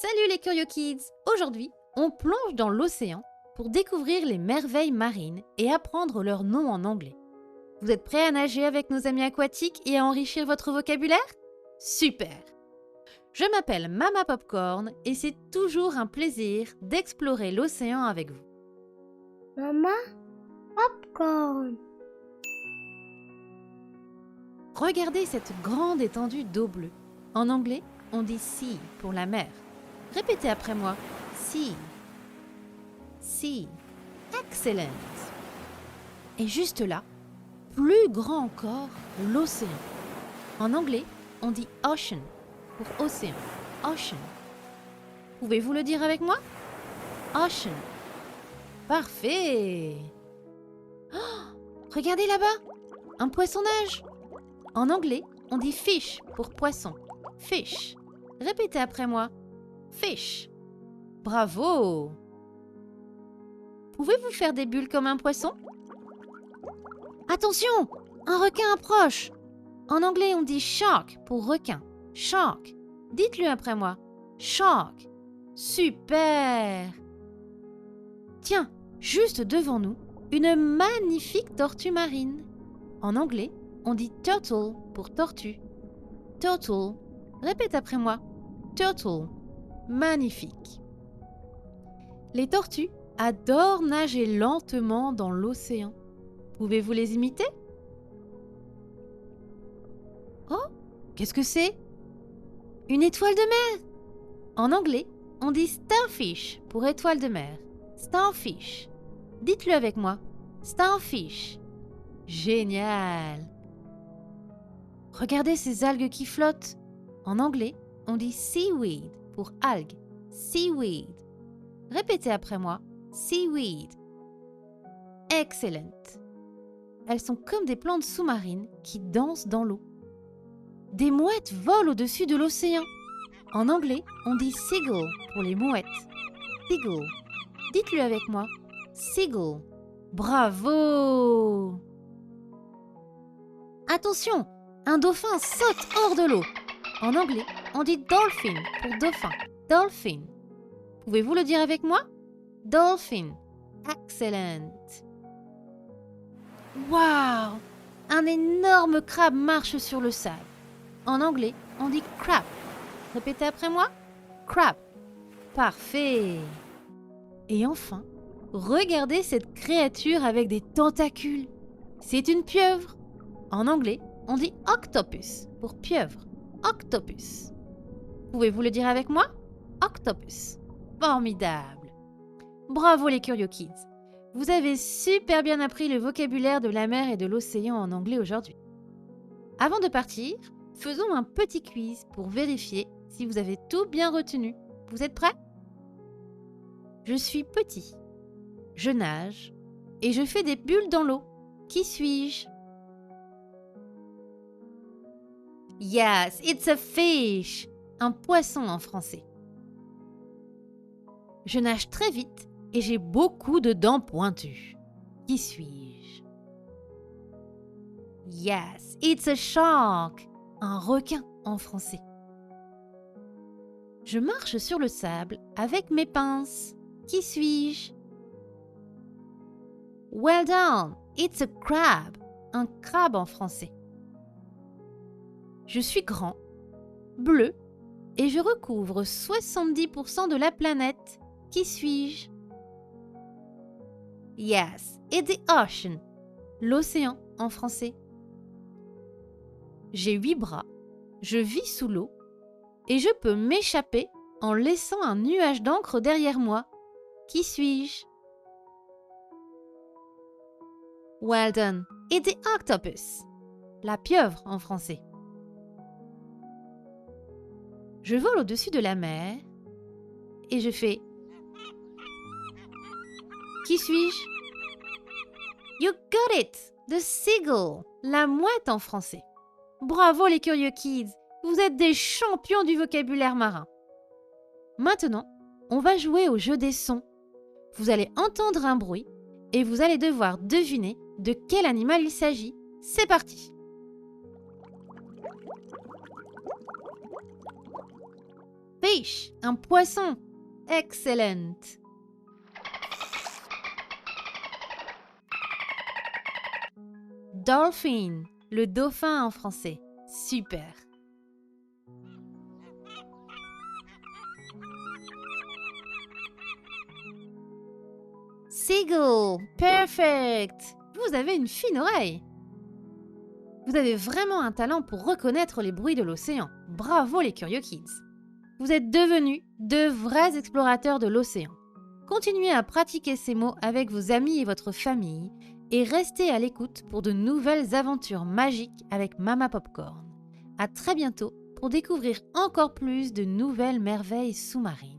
Salut les Curieux Kids! Aujourd'hui, on plonge dans l'océan pour découvrir les merveilles marines et apprendre leurs noms en anglais. Vous êtes prêts à nager avec nos amis aquatiques et à enrichir votre vocabulaire? Super! Je m'appelle Mama Popcorn et c'est toujours un plaisir d'explorer l'océan avec vous. Mama Popcorn. Regardez cette grande étendue d'eau bleue. En anglais, on dit sea pour la mer. Répétez après moi. Sea. Sea. Excellent. Et juste là, plus grand encore, l'océan. En anglais, on dit ocean pour océan. Ocean. Pouvez-vous le dire avec moi? Ocean. Parfait. Oh, regardez là-bas, un poisson nage. En anglais, on dit fish pour poisson. Fish. Répétez après moi. Fish. Bravo. Pouvez-vous faire des bulles comme un poisson? Attention, un requin approche. En anglais, on dit shark pour requin. Shark. Dites-le après moi. Shark. Super. Tiens, juste devant nous, une magnifique tortue marine. En anglais, on dit turtle pour tortue. Turtle. Répète après moi. Turtle. Magnifique. Les tortues adorent nager lentement dans l'océan. Pouvez-vous les imiter? Oh, qu'est-ce que c'est? Une étoile de mer. En anglais, on dit starfish pour étoile de mer. Starfish. Dites-le avec moi. Starfish. Génial. Regardez ces algues qui flottent. En anglais, on dit seaweed pour algues. Seaweed. Répétez après moi. Seaweed. Excellent. Elles sont comme des plantes sous-marines qui dansent dans l'eau. Des mouettes volent au-dessus de l'océan. En anglais, on dit seagull pour les mouettes. Seagull. Dites-le avec moi. Seagull. Bravo! Attention, un dauphin saute hors de l'eau. En anglais, on dit dolphin pour dauphin. Dolphin. Pouvez-vous le dire avec moi? Dolphin. Excellent. Waouh! Un énorme crabe marche sur le sable. En anglais, on dit crab. Répétez après moi. Crab. Parfait. Et enfin, regardez cette créature avec des tentacules. C'est une pieuvre. En anglais, on dit octopus pour pieuvre. Octopus. Pouvez-vous le dire avec moi? Octopus. Formidable. Bravo les Curieux Kids. Vous avez super bien appris le vocabulaire de la mer et de l'océan en anglais aujourd'hui. Avant de partir, faisons un petit quiz pour vérifier si vous avez tout bien retenu. Vous êtes prêts? Je suis petit. Je nage et je fais des bulles dans l'eau. Qui suis-je? Yes, it's a fish. Un poisson en français. Je nage très vite et j'ai beaucoup de dents pointues. Qui suis-je? Yes, it's a shark. Un requin en français. Je marche sur le sable avec mes pinces. Qui suis-je? Well done, it's a crab. Un crabe en français. Je suis grand, bleu, et je recouvre 70% de la planète. Qui suis-je? Yes, it's the ocean. L'océan en français. J'ai 8 bras, je vis sous l'eau, et je peux m'échapper en laissant un nuage d'encre derrière moi. Qui suis-je? Well done, it's the octopus. La pieuvre en français. Je vole au-dessus de la mer et je fais. Qui suis-je? You got it! The seagull, la mouette en français. Bravo les Curieux Kids, vous êtes des champions du vocabulaire marin. Maintenant, on va jouer au jeu des sons. Vous allez entendre un bruit et vous allez devoir deviner de quel animal il s'agit. C'est parti! Fish, un poisson. Excellent. Dolphin, le dauphin en français. Super. Seagull, perfect. Vous avez une fine oreille. Vous avez vraiment un talent pour reconnaître les bruits de l'océan. Bravo les Curieux Kids. Vous êtes devenus de vrais explorateurs de l'océan. Continuez à pratiquer ces mots avec vos amis et votre famille et restez à l'écoute pour de nouvelles aventures magiques avec Mama Popcorn. À très bientôt pour découvrir encore plus de nouvelles merveilles sous-marines.